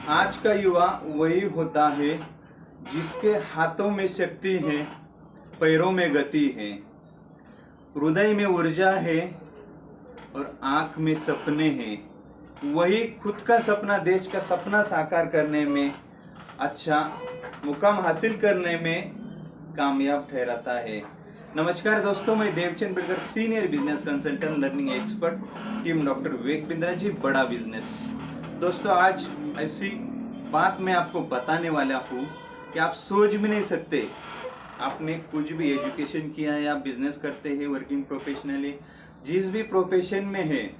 आज का युवा वही होता है जिसके हाथों में शक्ति है, पैरों में गति है, हृदय में ऊर्जा है और आंख में सपने हैं। वही खुद का सपना, देश का सपना साकार करने में, अच्छा मुकाम हासिल करने में कामयाब ठहराता है। नमस्कार दोस्तों, मैं Devchand Bidkar, senior business consultant, learning expert, team doctor Vivek Bindra ji, बड़ा बिजनेस। दोस्तों, आज ऐसी बात मैं आपको बताने वाला हूँ कि आप सोच भी नहीं सकते। आपने कुछ भी एजुकेशन किया है, आप बिजनेस करते हैं, वर्किंग प्रोफेशनली, जिस भी प्रोफेशन में है,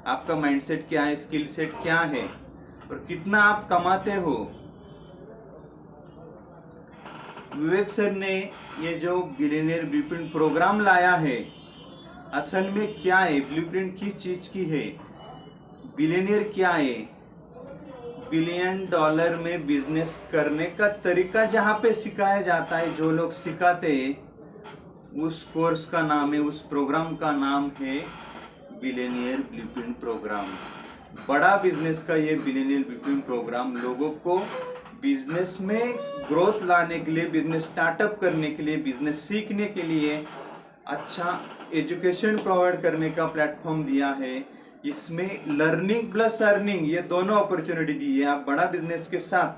आपका माइंडसेट क्या है, स्किल सेट क्या है और कितना आप कमाते हो। विवेक सर ने ये जो बिलियनियर ब्लूप्रिंट प्रोग्राम लाया है, असल में क्या है, ब्लूप्रिंट किस चीज की है, बिलियनियर क्या है, $1 बिलियन में बिजनेस करने का तरीका जहां पे सिखाया जाता है, जो लोग सिखाते हैं उस कोर्स का नाम है, उस प्रोग्राम का नाम है बिलियनियर ब्लूप्रिंट प्रोग्राम। बड़ा बिजनेस का ये बिलियनियर ब्लूप्रिंट प्रोग्राम लोगों को बिजनेस में ग्रोथ लाने के लिए, बिजनेस स्टार्टअप करने के लिए, बिजनेस सीखने के लिए अच्छा एजुकेशन प्रोवाइड करने का प्लेटफॉर्म दिया है। इसमें लर्निंग प्लस अर्निंग, ये दोनों अपॉर्चुनिटी दी है। आप बड़ा बिजनेस के साथ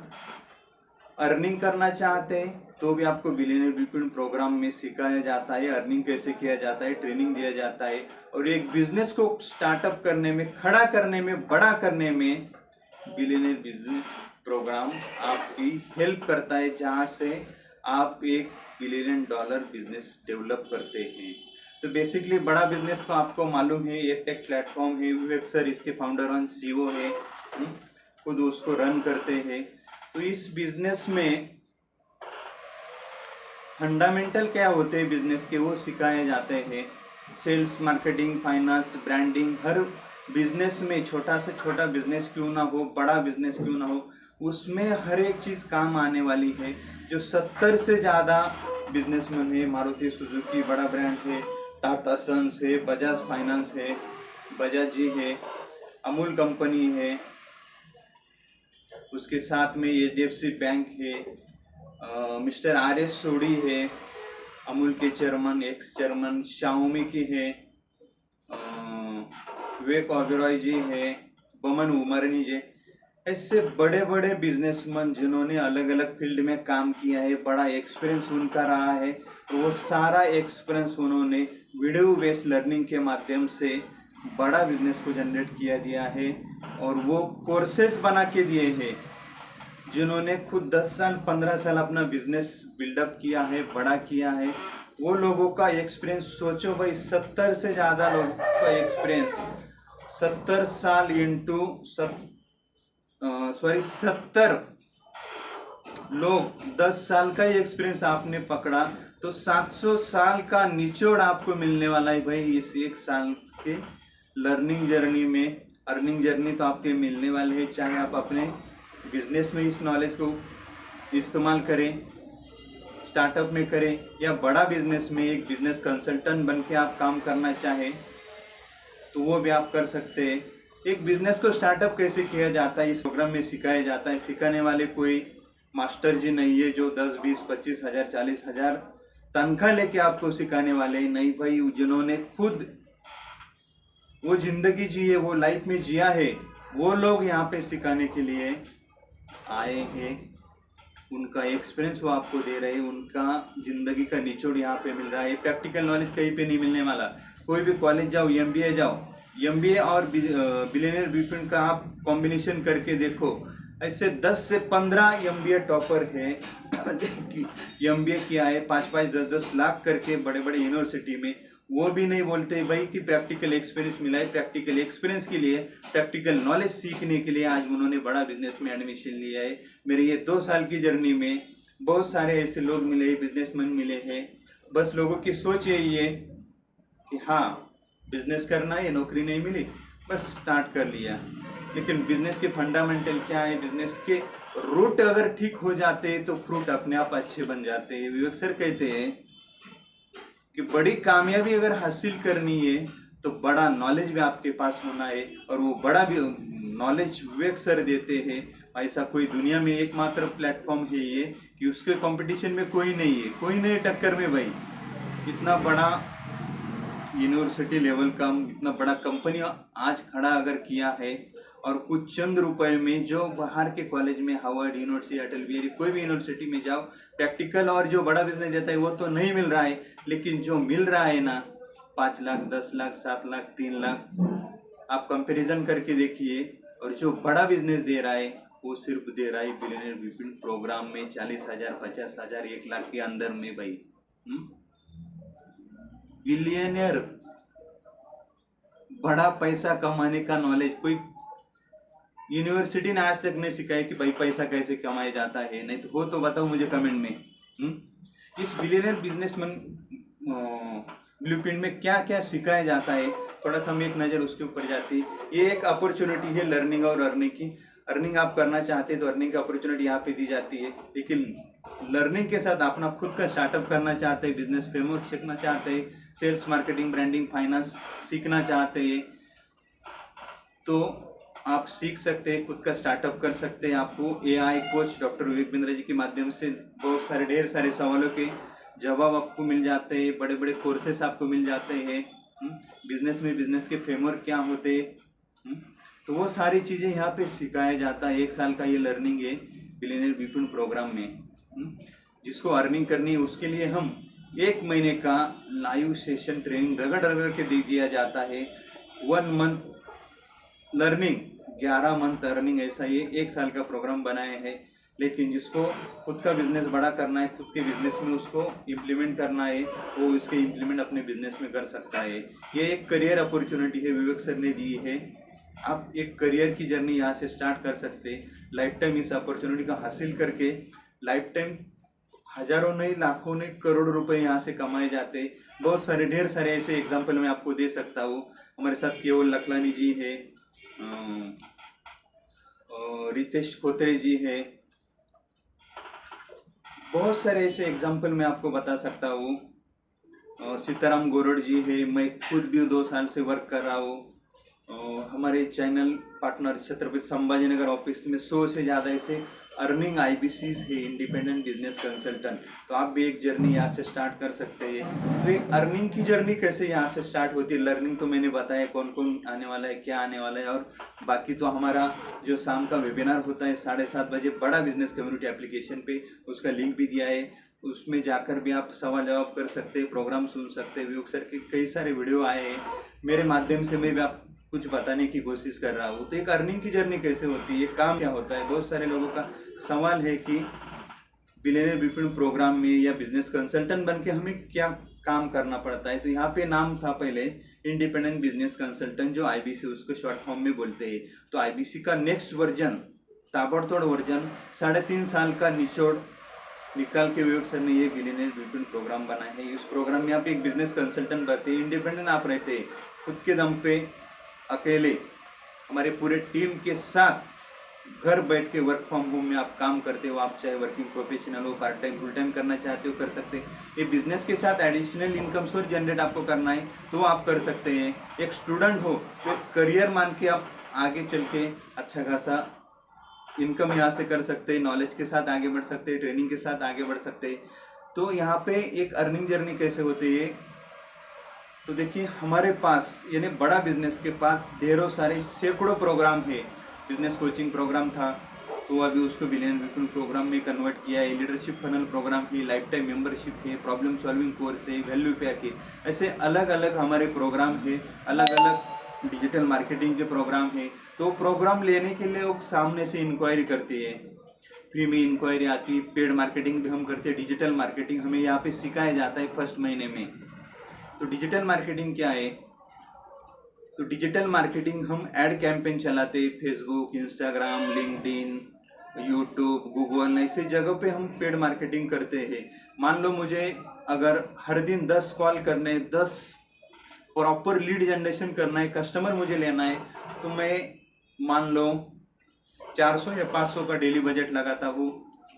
अर्निंग करना चाहते हैं तो भी आपको बिलियनियर ब्लूप्रिंट प्रोग्राम में सिखाया जाता है, अर्निंग कैसे किया जाता है, ट्रेनिंग दिया जाता है। और एक बिजनेस को स्टार्टअप करने में, खड़ा करने में, बड़ा करने में बिलियनियर बिजनेस प्रोग्राम आपकी हेल्प करता है, जहां से आप एक $1 बिलियन बिजनेस डेवलप करते हैं। तो बेसिकली बड़ा बिजनेस तो आपको मालूम है, ये टेक प्लेटफॉर्म है। विवेक सर इसके फाउंडर और CEO है, खुद उसको रन करते हैं। तो इस बिजनेस में फंडामेंटल क्या होते हैं बिजनेस के, वो सिखाए जाते हैं। सेल्स, मार्केटिंग, फाइनेंस, ब्रांडिंग, हर बिजनेस में, छोटा से छोटा बिजनेस क्यों ना हो, बड़ा बिजनेस क्यों ना हो, उसमें हर एक चीज काम आने वाली है। जो 70 से ज्यादा बिजनेसमैन है, मारुति सुजुकी बड़ा ब्रांड है, टाटा सन्स है, बजाज फाइनेंस है, बजाज जी है, अमूल कंपनी है, उसके साथ में HDFC बैंक है, मिस्टर RS सोडी है, अमूल के चेयरमैन, एक्स चेयरमैन, शाओमी की है, विवेक ओबेरॉय जी है, बमन उमरनी जी। ऐसे बड़े बड़े बिजनेसमैन जिन्होंने अलग अलग फील्ड में काम किया है, बड़ा एक्सपीरियंस उनका रहा है, वो सारा एक्सपीरियंस उन्होंने वीडियो बेस्ड लर्निंग के माध्यम से बड़ा बिजनेस को जनरेट किया दिया है। और वो कोर्सेस बना के दिए हैं, जिन्होंने खुद 10 साल 15 साल अपना बिजनेस बिल्डअप किया है, बड़ा किया है। वो लोगों का एक्सपीरियंस सोचो भाई, 70 से ज़्यादा लोगों का एक्सपीरियंस, 70 साल इंटू 70 लोग, 10 साल का ही एक्सपीरियंस आपने पकड़ा तो 700 साल का निचोड़ आपको मिलने वाला है भाई, इस 1 साल के लर्निंग जर्नी में। अर्निंग जर्नी तो आपके मिलने वाले है, चाहे आप अपने बिजनेस में इस नॉलेज को इस्तेमाल करें, स्टार्टअप में करें, या बड़ा बिजनेस में एक बिजनेस कंसल्टेंट बन के आप काम करना चाहें तो वो भी आप कर सकते हैं। एक बिजनेस को स्टार्टअप कैसे किया जाता है, इस प्रोग्राम में सिखाया जाता है। सिखाने वाले कोई मास्टर जी नहीं है जो 10, 20, 25 हजार, 40 हजार तनख्वाह लेके आपको सिखाने वाले नहीं भाई, जिन्होंने खुद वो जिंदगी जी है, वो लाइफ में जिया है, वो लोग यहाँ पे सिखाने के लिए आए हैं। उनका एक्सपीरियंस वो आपको दे रहे हैं, उनका जिंदगी का निचोड़ यहाँ पे मिल रहा है। प्रैक्टिकल नॉलेज कहीं पे नहीं मिलने वाला। कोई भी कॉलेज जाओ, MBA जाओ, MBA और बिलियनियर ब्लूप्रिंट का आप कॉम्बिनेशन करके देखो, ऐसे 10 से 15 MBA टॉपर है MBA किया है 5-5, 10-10 लाख करके बड़े बड़े यूनिवर्सिटी में। वो भी नहीं बोलते भाई कि प्रैक्टिकल एक्सपीरियंस मिला है। प्रैक्टिकल एक्सपीरियंस के लिए, प्रैक्टिकल नॉलेज सीखने के लिए आज उन्होंने बड़ा बिजनेस में एडमिशन लिया है। मेरे ये 2 साल की जर्नी में बहुत सारे ऐसे लोग मिले, बिजनेसमैन मिले हैं। बस लोगों की सोच यही है कि हाँ बिजनेस करना है, नौकरी नहीं मिली, बस स्टार्ट कर लिया। लेकिन बिजनेस के फंडामेंटल क्या है, बिजनेस के रूट अगर ठीक हो जाते हैं तो फ्रूट अपने आप अच्छे बन जाते हैं। विवेक सर कहते हैं कि बड़ी कामयाबी अगर हासिल करनी है तो बड़ा नॉलेज भी आपके पास होना है, और वो बड़ा भी नॉलेज विवेक सर देते हैं। ऐसा कोई दुनिया में एकमात्र प्लेटफॉर्म है ये कि उसके कंपटीशन में कोई नहीं है, कोई नहीं टक्कर में भाई। इतना बड़ा यूनिवर्सिटी लेवल का इतना बड़ा कंपनी आज खड़ा अगर किया है, और कुछ चंद रुपए में जो बाहर के कॉलेज में हार्वर्ड यूनिवर्सिटी, अटल बिहारी, कोई भी यूनिवर्सिटी में जाओ, प्रैक्टिकल और जो बड़ा बिजनेस देता है वो तो नहीं मिल रहा है, लेकिन जो मिल रहा है ना 5 लाख, 10 लाख, 7 लाख, 3 लाख, आप कंपैरिजन करके देखिए। और जो बड़ा बिजनेस दे रहा है वो सिर्फ दे रहा है बिलियनियर विपिन प्रोग्राम में 40,000, 50,000, 1 लाख के अंदर में भाई। बिलियनियर बड़ा पैसा कमाने का नॉलेज कोई यूनिवर्सिटी ने आज तक नहीं सिखाया कि भाई पैसा कैसे कमाया जाता है। नहीं तो हो तो बताओ मुझे कमेंट में। इस बिलियनियर बिजनेसमैन ब्लूप्रिंट में क्या क्या सिखाया जाता है, थोड़ा सा हम एक नज़र उसके ऊपर जाती है। ये एक अपॉर्चुनिटी है लर्निंग और अर्निंग की। अर्निंग आप करना चाहते हैं तो अर्निंग की अपॉर्चुनिटी यहाँ पे दी जाती है, लेकिन लर्निंग के साथ अपना खुद का स्टार्टअप करना चाहते हैं, बिजनेस फ्रेमवर्क सीखना चाहते हैं, सेल्स, मार्केटिंग, ब्रांडिंग, फाइनेंस सीखना चाहते हैं, तो आप सीख सकते हैं, खुद का स्टार्टअप कर सकते हैं। आपको AI coach doctor Vivek Bindra जी के माध्यम से बहुत सारे ढेर सारे सवालों के जवाब आपको मिल जाते हैं, बड़े बड़े कोर्सेस आपको मिल जाते हैं। बिजनेस में बिजनेस के फ्रेमवर्क क्या होते हैं, तो वो सारी चीज़ें यहाँ पे सिखाया जाता है। 1 साल का ये लर्निंग है बिलियनियर विपिन प्रोग्राम में। जिसको अर्निंग करनी है उसके लिए हम 1 महीने का लाइव सेशन ट्रेनिंग रगड़ रगड़ के दे दिया जाता है। 1 मंथ लर्निंग, 11 मंथ अर्निंग, ऐसा ये 1 साल का प्रोग्राम बनाए हैं। लेकिन जिसको खुद का बिजनेस बड़ा करना है, खुद के बिजनेस में उसको इम्प्लीमेंट करना है, वो इसके इम्प्लीमेंट अपने बिजनेस में कर सकता है। ये एक करियर अपॉर्चुनिटी है, विवेक सर ने दी है। आप एक करियर की जर्नी यहाँ से स्टार्ट कर सकते हैं। लाइफ टाइम इस अपॉर्चुनिटी का हासिल करके लाइफ टाइम हजारों नहीं, लाखों नहीं, करोड़ों रुपए यहाँ से कमाए जाते हैं। बहुत सारे ढेर सारे ऐसे एग्जाम्पल मैं आपको दे सकता हूँ। हमारे साथ केवल लखलानी जी है, रितेश खोत्रे जी है, बहुत सारे ऐसे एग्जाम्पल मैं आपको बता सकता हूँ। सीताराम गोरड़ जी है, मैं खुद भी 2 साल से वर्क कर रहा हूँ। हमारे channel partner Chhatrapati Sambhajinagar office में 100 से ज़्यादा ऐसे अर्निंग आईबीसीज है, इंडिपेंडेंट बिजनेस कंसल्टेंट। तो आप भी एक जर्नी यहाँ से स्टार्ट कर सकते हैं। तो एक अर्निंग की जर्नी कैसे यहाँ से स्टार्ट होती है, लर्निंग तो मैंने बताया कौन कौन आने वाला है, क्या आने वाला है, और बाकी तो हमारा जो शाम का वेबिनार होता है 7:30 बजे बड़ा बिजनेस कम्युनिटी एप्लीकेशन पे, उसका लिंक भी दिया है, उसमें जाकर भी आप सवाल जवाब कर सकते हैं, प्रोग्राम सुन सकते हैं। विवेक सर के कई सारे वीडियो आए हैं, मेरे माध्यम से मैं भी आप कुछ बताने की कोशिश कर रहा हूँ। तो एक अर्निंग की जर्नी कैसे होती है, काम क्या होता है। बहुत सारे लोगों का सवाल है कि बिलियनियर विपिन प्रोग्राम में या बिजनेस कंसल्टेंट बन के हमें क्या काम करना पड़ता है। तो यहाँ पे नाम था पहले इंडिपेंडेंट बिजनेस कंसल्टेंट, जो आईबीसी उसको शॉर्ट फॉर्म में बोलते हैं। तो आईबीसी का नेक्स्ट वर्जन, ताबड़तोड़ वर्जन, 3.5 साल का निचोड़ निकाल के विवेक सर ने ये बिलियनियर विपिन प्रोग्राम बनाया है। इस प्रोग्राम में आप एक बिजनेस कंसल्टेंट बनते हैं, इंडिपेंडेंट आप रहते हैं, खुद के दम पे अकेले हमारे पूरे टीम के साथ घर बैठ के वर्क फ्रॉम होम में आप काम करते हो। आप चाहे वर्किंग प्रोफेशनल हो, पार्ट टाइम, फुल टाइम करना चाहते हो कर सकते हैं। ये बिजनेस के साथ एडिशनल इनकम सोर्स जनरेट आपको करना है तो आप कर सकते हैं। एक स्टूडेंट हो तो एक करियर मान के आप आगे चल के अच्छा खासा इनकम यहाँ से कर सकते हैं, नॉलेज के साथ आगे बढ़ सकते हैं, ट्रेनिंग के साथ आगे बढ़ सकते हैं। तो यहाँ पे एक अर्निंग जर्नी कैसे होती है, तो देखिए हमारे पास यानी बड़ा बिजनेस के पास ढेरों सारे सैकड़ों प्रोग्राम है। बिजनेस कोचिंग प्रोग्राम था तो अभी उसको बिलियनियर विपिन प्रोग्राम में कन्वर्ट किया है। लीडरशिप फनल प्रोग्राम है, लाइफ टाइम मेंबरशिप है, प्रॉब्लम सॉल्विंग कोर्स है, वैल्यू पैक है। ऐसे अलग अलग हमारे प्रोग्राम है, अलग अलग डिजिटल मार्केटिंग के प्रोग्राम है। तो प्रोग्राम लेने के लिए लोग सामने से इंक्वायरी करते हैं, फ्री में इंक्वायरी आती है। पेड मार्केटिंग भी हम करते हैं, डिजिटल मार्केटिंग हमें यहाँ पे सिखाया जाता है फर्स्ट महीने में। तो डिजिटल मार्केटिंग क्या है, तो डिजिटल मार्केटिंग हम एड कैंपेन चलाते हैं, Facebook, Instagram, LinkedIn, YouTube, Google, ऐसे जगह पे हम पेड मार्केटिंग करते हैं। मान लो मुझे अगर हर दिन 10 कॉल करने, 10 प्रॉपर लीड जनरेशन करना है, कस्टमर मुझे लेना है, तो मैं मान लो 400 या 500 का डेली बजट लगाता हूँ।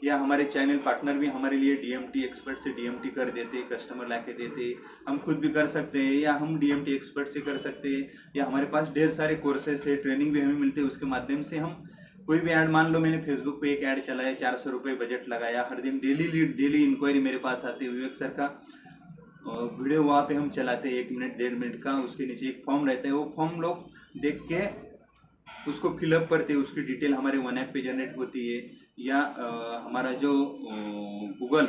या हमारे चैनल पार्टनर भी हमारे लिए डीएमटी एक्सपर्ट से डीएमटी कर देते, कस्टमर ला के देते, हम खुद भी कर सकते हैं या हम डीएमटी एक्सपर्ट से कर सकते हैं, या हमारे पास ढेर सारे कोर्सेस है, ट्रेनिंग भी हमें मिलते हैं, उसके माध्यम से हम कोई भी ऐड, मान लो मैंने फेसबुक पे एक ऐड चलाया, 400 रुपये बजट लगाया, हर दिन डेली लीड, डेली इंक्वायरी मेरे पास आती है, विवेक सर का वीडियो वहाँ पे हम चलाते हैं 1 मिनट 1.5 मिनट का, उसके नीचे एक फॉर्म रहता है, वो फॉर्म लोग देख के उसको फिलअप करते हैं, उसकी डिटेल हमारे वन ऐप पे जनरेट होती है, या हमारा जो गूगल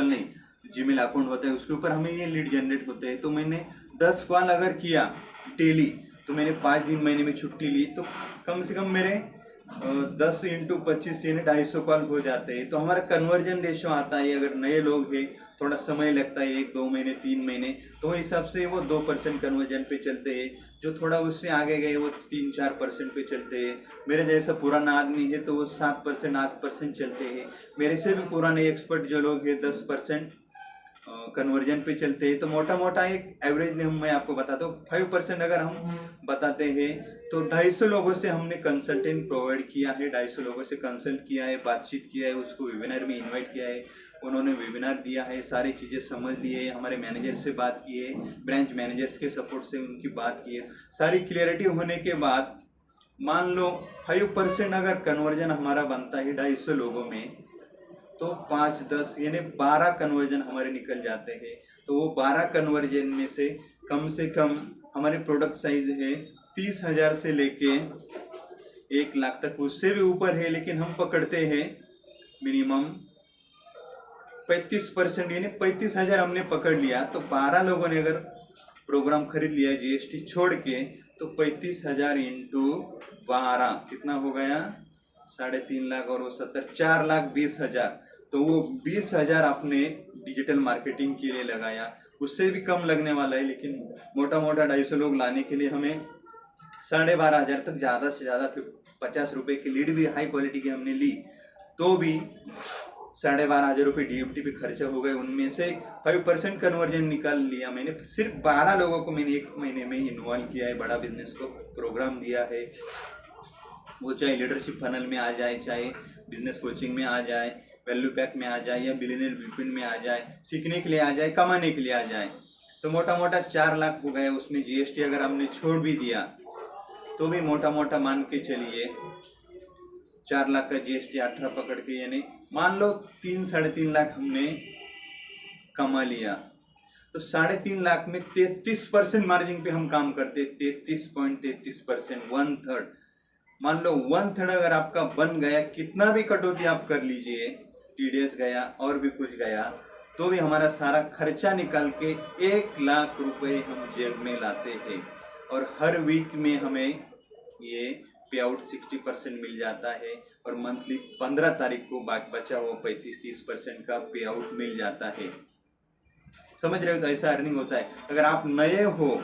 नहीं, जीमेल अकाउंट होता है उसके ऊपर हमें ये लीड जनरेट होते हैं। तो मैंने 10 कॉल अगर किया डेली, तो मैंने 5 दिन महीने में छुट्टी ली, तो कम से कम मेरे 10 × 25 यानी 250 कॉल हो जाते हैं। तो हमारा कन्वर्जन रेशो आता है, अगर नए लोग हैं थोड़ा समय लगता है, 1-2 महीने 3 महीने, तो हिसाब से वो 2% कन्वर्जन पे चलते हैं, जो थोड़ा उससे आगे गए वो 3-4% पे चलते हैं, मेरे जैसा पुराना आदमी है तो वो 7% 8% चलते हैं, मेरे से भी पुराने एक्सपर्ट जो लोग हैं 10% कन्वर्जन पे चलते हैं। तो मोटा मोटा एक एवरेज मैं आपको बताता हूँ, 5% अगर हम बताते हैं तो 250 लोगों से हमने कंसल्टेंट प्रोवाइड किया है, 250 लोगों से कंसल्ट किया है, बातचीत किया है, उसको वेबिनार में इनवाइट किया है, उन्होंने वेबिनार दिया है, सारी चीज़ें समझ लिए, हमारे मैनेजर से बात किए, ब्रांच मैनेजर्स के सपोर्ट से उनकी बात की है, सारी क्लियरिटी होने के बाद मान लो 5% अगर कन्वर्जन हमारा बनता है 250 लोगों में, तो 5-10 यानी 12 कन्वर्जन हमारे निकल जाते हैं। तो वो 12 कन्वर्जन में से कम हमारे प्रोडक्ट साइज है 30,000 से लेके 1 लाख तक, उससे भी ऊपर है, लेकिन हम पकड़ते हैं मिनिमम 35%, यानी 35,000 हमने पकड़ लिया। तो 12 लोगों ने अगर प्रोग्राम खरीद लिया जीएसटी छोड़ के, तो 35,000 × 12 कितना हो गया, 3.5 लाख, और वो 70, 4,20,000। तो वो 20,000 आपने डिजिटल मार्केटिंग के लिए लगाया, उससे भी कम लगने वाला है, लेकिन मोटा 250 लोग लाने के लिए हमें 12,500 तक, ज़्यादा से ज़्यादा 50 रुपये की लीड भी हाई क्वालिटी की हमने ली, तो भी 12,500 रुपये डीएमटी पे खर्चा हो गए। उनमें से 5% कन्वर्जन निकाल लिया मैंने, सिर्फ 12 लोगों को मैंने 1 महीने में इन्वॉल्व किया है, बड़ा बिजनेस को प्रोग्राम दिया है, वो चाहे लीडरशिप फनल में आ जाए, चाहे बिजनेस कोचिंग में आ जाए, वैल्यू पैक में आ जाए, या बिलियनियर ब्लूप्रिंट में आ जाए, सीखने के लिए आ जाए, कमाने के लिए आ जाए, तो मोटा मोटा 4 लाख हो गए। उसमें जीएसटी अगर हमने छोड़ भी दिया तो भी मोटा मोटा मान के चलिए 4 लाख का जीएसटी 18 पकड़ के, यानी मान लो 3-3.5 लाख हमने कमा लिया। तो 3.5 लाख में 33% मार्जिन पे हम काम करते, 33.33%, 1/3, मान लो 1/3 अगर आपका बन गया, कितना भी कटौती आप कर लीजिए, टीडीएस गया और भी कुछ गया, तो भी हमारा सारा खर्चा निकाल के 1 लाख रुपए हम जेब में लाते हैं, और हर वीक में हमें ये पे आउट 60% मिल जाता है, और मंथली 15 तारीख को बचा हुआ 35-30% का पे आउट मिल जाता है। समझ रहे हो, तो ऐसा अर्निंग होता है। अगर आप नए हो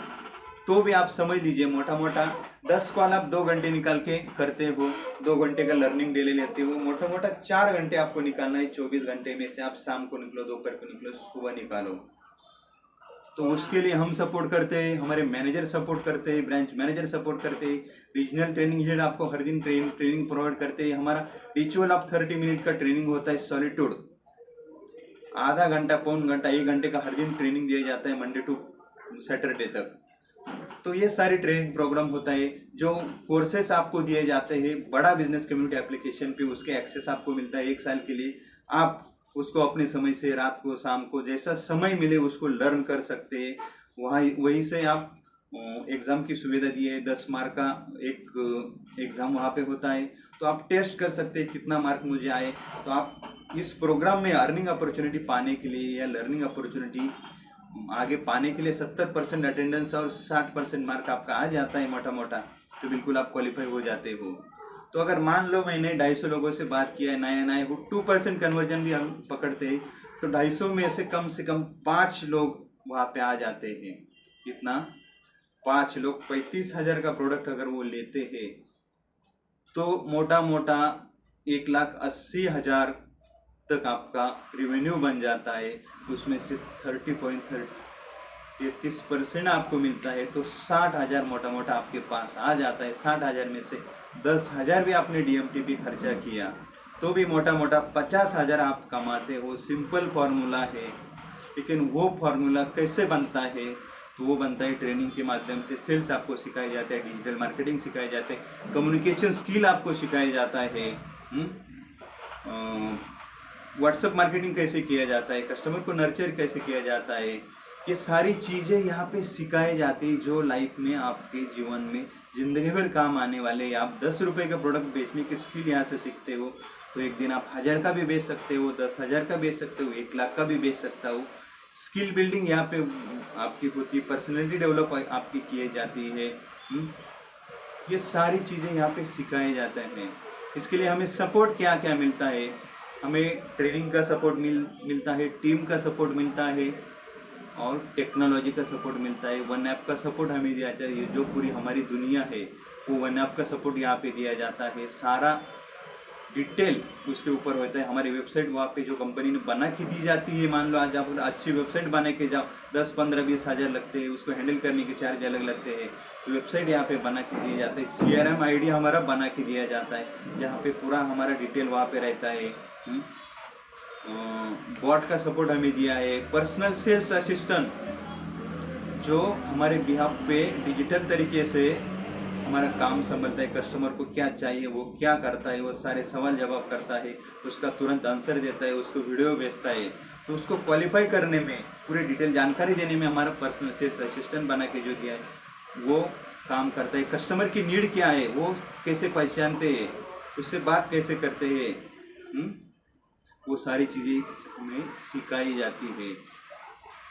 तो भी आप समझ लीजिए, मोटा मोटा 10 कॉल आप 2 घंटे निकाल के करते हो, 2 घंटे का लर्निंग डेली लेते हो, मोटा मोटा 4 घंटे आपको निकालना है। 24 घंटे में से आप शाम को निकलो, दोपहर को निकलो, सुबह निकालो, तो उसके लिए हम सपोर्ट करते हैं, हमारे मैनेजर सपोर्ट करते हैं, ब्रांच मैनेजर सपोर्ट करते हैं, रीजनल ट्रेनिंग हेड आपको हर दिन ट्रेनिंग प्रोवाइड करते हैं। हमारा रिचुअल ऑफ 30 मिनट का ट्रेनिंग होता है, सॉलिट्यूड, आधा घंटा, पौन घंटा, 1 घंटे का हर दिन ट्रेनिंग दिया जाता है, मंडे टू सैटरडे तक। तो ये सारी ट्रेनिंग प्रोग्राम होता है, जो कोर्सेस आपको दिए जाते हैं बड़ा बिजनेस कम्युनिटी एप्लीकेशन पे, उसके एक्सेस आपको मिलता है 1 साल के लिए। आप उसको अपने समय से, रात को, शाम को, जैसा समय मिले उसको लर्न कर सकते हैं। वहीं से आप एग्ज़ाम की सुविधा दी है, 10 मार्क का एक एग्ज़ाम वहाँ पे होता है, तो आप टेस्ट कर सकते हैं कितना मार्क मुझे आए। तो आप इस प्रोग्राम में अर्निंग अपॉर्चुनिटी पाने के लिए या लर्निंग अपॉर्चुनिटी आगे पाने के लिए 70% अटेंडेंस और 60% मार्क आपका आ जाता है मोटा मोटा, तो बिल्कुल आप क्वालिफाई हो जाते हो। तो अगर मान लो मैंने 250 लोगों से बात किया है, नए वो 2% कन्वर्जन भी हम पकड़ते हैं, तो 250 में से कम 5 लोग वहाँ पे आ जाते हैं। कितना? 5 लोग 35,000 का प्रोडक्ट अगर वो लेते हैं, तो मोटा मोटा 1,80,000 तक आपका रेवेन्यू बन जाता है। उसमें से 30.33% आपको मिलता है, तो 60,000 मोटा मोटा आपके पास आ जाता है। 60,000 में से 10,000 भी आपने डीएमटी पे खर्चा किया, तो भी मोटा मोटा 50,000 आप कमाते हो। सिंपल फॉर्मूला है, लेकिन वो फॉर्मूला कैसे बनता है? तो वो बनता है ट्रेनिंग के माध्यम से। सेल्स आपको सिखाया जाता है, डिजिटल मार्केटिंग सिखाया जाता है, कम्युनिकेशन स्किल आपको सिखाया जाता है, व्हाट्सएप मार्केटिंग कैसे किया जाता है, कस्टमर को नर्चर कैसे किया जाता है। ये सारी चीज़ें यहाँ पे सिखाई जाती है जो लाइफ में आपके जीवन में ज़िंदगी भर काम आने वाले। आप 10 रुपये का प्रोडक्ट बेचने की स्किल यहाँ से सीखते हो तो एक दिन आप 1000 का भी बेच सकते हो, 10,000 का बेच सकते हो, 1 लाख का भी बेच सकता हो। स्किल बिल्डिंग यहाँ पे आपकी होती है, पर्सनैलिटी डेवलप आपकी की जाती है। ये सारी चीज़ें यहाँ पे सिखाए जाते हैं। इसके लिए हमें सपोर्ट क्या क्या मिलता है? हमें ट्रेनिंग का सपोर्ट मिलता है, टीम का सपोर्ट मिलता है और टेक्नोलॉजी का सपोर्ट मिलता है। वन ऐप का सपोर्ट हमें दिया जाता है। जो पूरी हमारी दुनिया है वो वन ऐप का सपोर्ट यहाँ पे दिया जाता है। सारा डिटेल उसके ऊपर होता है। हमारी वेबसाइट वहाँ पे जो कंपनी ने बना के दी जाती है। मान लो आज आप अच्छी वेबसाइट बना के जाओ, 10, 15, 20 हज़ार लगते हैं, उसको हैंडल करने के चार्ज अलग लगते हैं। तो वेबसाइट यहाँ पे बना के दिया जाता है। CRM ID हमारा बना के दिया जाता है, जहाँ पे पूरा हमारा डिटेल वहाँ पे रहता है। बॉट का सपोर्ट हमें दिया है। पर्सनल सेल्स असिस्टेंट जो हमारे बिहाफ पे डिजिटल तरीके से हमारा काम संभलता है। कस्टमर को क्या चाहिए, वो क्या करता है, वो सारे सवाल जवाब करता है, उसका तुरंत आंसर देता है, उसको वीडियो भेजता है। तो उसको क्वालिफाई करने में, पूरी डिटेल जानकारी देने में हमारा पर्सनल सेल्स असिस्टेंट बना के जो दिया है वो काम करता है। कस्टमर की नीड क्या है, वो कैसे पहचानते हैं, उससे बात कैसे करते हैं, वो सारी चीज़ें हमें सिखाई जाती है।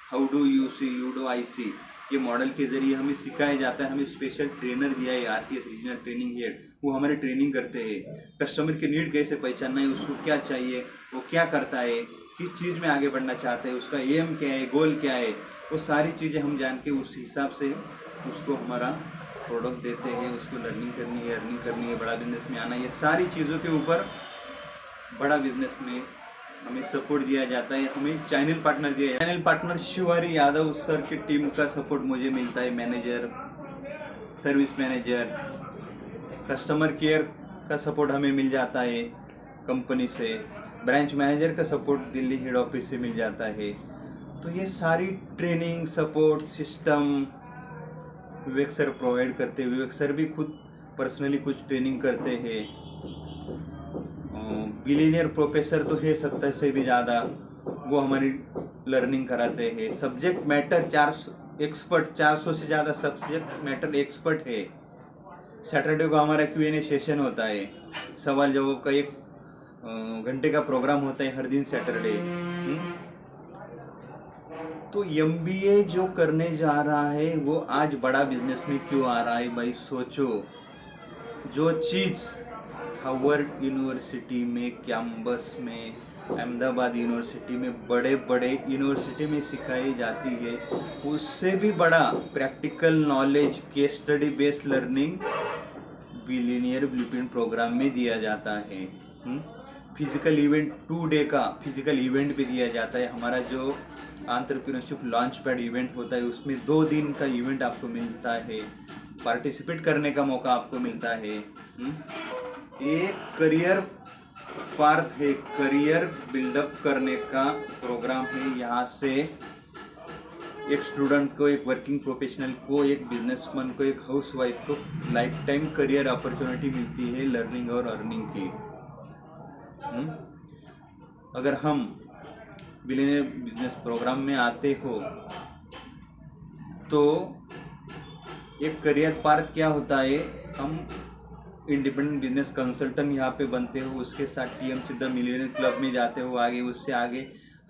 How do you see, you do I see, ये मॉडल के जरिए हमें सिखाया जाता है। हमें स्पेशल ट्रेनर दिया है, RTS रीजनल ट्रेनिंग हेड, वो हमारे ट्रेनिंग करते हैं। कस्टमर की नीड कैसे पहचानना है, उसको क्या चाहिए, वो क्या करता है, किस चीज़ में आगे बढ़ना चाहता है, उसका एम क्या है, गोल क्या है, वो सारी चीज़ें हम जान के उस हिसाब से उसको हमारा प्रोडक्ट देते हैं। उसको लर्निंग करनी है, अर्निंग करनी है, बड़ा बिजनेस में आना है, ये सारी चीज़ों के ऊपर बड़ा बिजनेस में हमें सपोर्ट दिया जाता है। हमें चैनल पार्टनर दिया है। Channel partner Shivari Yadav sir की टीम का सपोर्ट मुझे मिलता है। Manager, service manager, customer care का सपोर्ट हमें मिल जाता है कंपनी से। ब्रांच मैनेजर का सपोर्ट दिल्ली हेड ऑफिस से मिल जाता है। तो ये सारी ट्रेनिंग सपोर्ट सिस्टम विवेक सर प्रोवाइड करते हैं। विवेक सर भी खुद पर्सनली कुछ ट्रेनिंग करते हैं। बिलियनियर प्रोफेसर तो है 70 से भी ज़्यादा, वो हमारी लर्निंग कराते हैं। सब्जेक्ट मैटर 400 से ज़्यादा सब्जेक्ट मैटर एक्सपर्ट है। सैटरडे को हमारा Q&A सेशन होता है, सवाल जवाब का 1 घंटे का प्रोग्राम होता है हर दिन सैटरडे। तो MBA जो करने जा रहा है वो आज बड़ा बिजनेस में क्यों आ रहा है भाई? सोचो, जो चीज़ हार्वर्ड यूनिवर्सिटी में, कैम्पस में, अहमदाबाद यूनिवर्सिटी में, बड़े बड़े यूनिवर्सिटी में सिखाई जाती है, उससे भी बड़ा practical knowledge, case study based learning billionaire blueprint program में दिया जाता है। फिजिकल इवेंट 2 डे का फिजिकल इवेंट भी दिया जाता है। हमारा जो एंटरप्रेन्योरशिप लॉन्च पैड इवेंट होता है उसमें 2 दिन का इवेंट आपको मिलता है, पार्टिसिपेट करने का मौका आपको मिलता है। एक करियर पार्थ है, करियर बिल्डअप करने का प्रोग्राम है। यहाँ से एक स्टूडेंट को, एक वर्किंग प्रोफेशनल को, एक बिजनेसमैन को, एक हाउसवाइफ को लाइफ टाइम करियर अपॉर्चुनिटी मिलती है लर्निंग और अर्निंग की। अगर हम बिलियनियर बिजनेस प्रोग्राम में आते हो तो एक करियर पार्थ क्या होता है, हम इंडिपेंडेंट बिजनेस कंसल्टेंट यहाँ पे बनते हो, उसके साथ TMC द मिलियनियर क्लब में जाते हो, आगे उससे आगे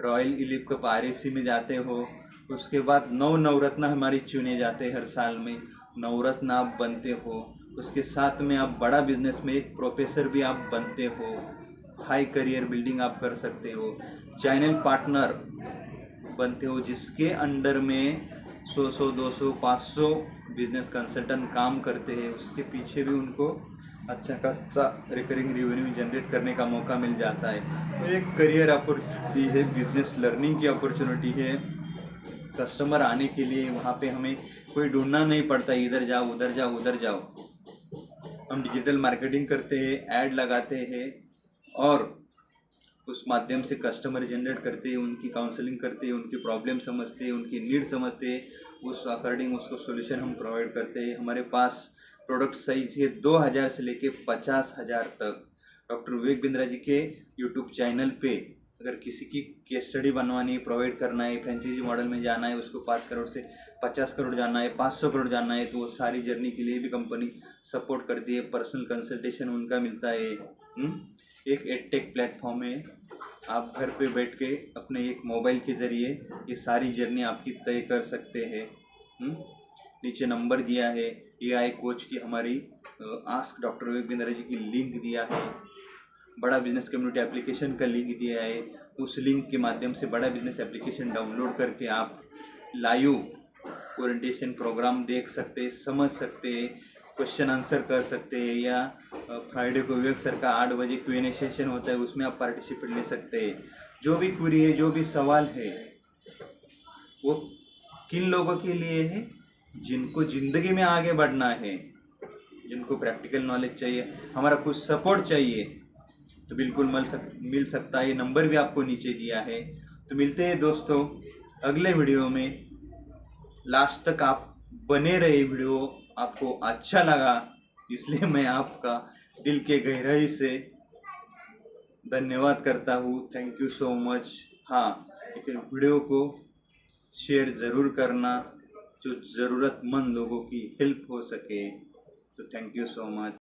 रॉयल इलिप कप RSC में जाते हो। उसके बाद 9 नवरत्न हमारी चुने जाते हैं हर साल में, नवरत्न आप बनते हो। उसके साथ में आप बड़ा बिजनेस में एक प्रोफेसर भी आप बनते हो, हाई करियर बिल्डिंग आप कर सकते हो। चैनल पार्टनर बनते हो जिसके अंडर में 100, 200, 500 बिजनेस कंसल्टेंट काम करते हैं। उसके पीछे भी उनको अच्छा खासा रिकरिंग रेवेन्यू जनरेट करने का मौका मिल जाता है। तो एक करियर अपॉर्चुनिटी है, बिजनेस लर्निंग की अपॉर्चुनिटी है। कस्टमर आने के लिए वहाँ पे हमें कोई ढूंढना नहीं पड़ता, इधर जाओ उधर जाओ उधर जाओ। हम डिजिटल मार्केटिंग करते हैं, ऐड लगाते हैं और उस माध्यम से कस्टमर जनरेट करते हैं, उनकी काउंसलिंग करते हैं, उनकी प्रॉब्लम समझते हैं, उनकी नीड समझते हैं, उस अकॉर्डिंग उसको सोल्यूशन हम प्रोवाइड करते हैं। हमारे पास प्रोडक्ट साइज है 2000 से लेके 50,000 तक। डॉक्टर विवेक बिंद्रा जी के यूट्यूब चैनल पे अगर किसी की केस स्टडी बनवानी है, प्रोवाइड करना है, फ्रेंचाइजी मॉडल में जाना है, उसको 5 करोड़ से 50 करोड़ जाना है, 500 करोड़ जाना है, तो वो सारी जर्नी के लिए भी कंपनी सपोर्ट करती है। पर्सनल कंसल्टेशन उनका मिलता है। एक एडटेक प्लेटफॉर्म है, आप घर पे बैठ के अपने एक मोबाइल के ज़रिए ये सारी जर्नी आपकी तय कर सकते हैं। नीचे नंबर दिया है, AI कोच की हमारी आस्क डॉक्टर विवेक बिंद्रा जी की लिंक दिया है, बड़ा बिजनेस कम्युनिटी एप्लीकेशन का लिंक दिया है। उस लिंक के माध्यम से बड़ा बिजनेस एप्लीकेशन डाउनलोड करके आप लाइव ओरिएंटेशन प्रोग्राम देख सकते हैं, समझ सकते हैं, क्वेश्चन आंसर कर सकते हैं, या फ्राइडे को विवेक सर का 8 बजे Q&A सेशन होता है, उसमें आप पार्टिसिपेट ले सकते हैं। जो भी क्वेरी है, जो भी सवाल है, वो किन लोगों के लिए है? जिनको ज़िंदगी में आगे बढ़ना है, जिनको प्रैक्टिकल नॉलेज चाहिए, हमारा कुछ सपोर्ट चाहिए, तो बिल्कुल मिल सकता है। ये नंबर भी आपको नीचे दिया है। तो मिलते हैं दोस्तों अगले वीडियो में। लास्ट तक आप बने रहे। वीडियो आपको अच्छा लगा इसलिए मैं आपका दिल के गहराई से धन्यवाद करता हूँ। Thank you so much. हाँ, लेकिन वीडियो को शेयर ज़रूर करना, जो ज़रूरतमंद लोगों की हेल्प हो सके। तो थैंक यू सो मच।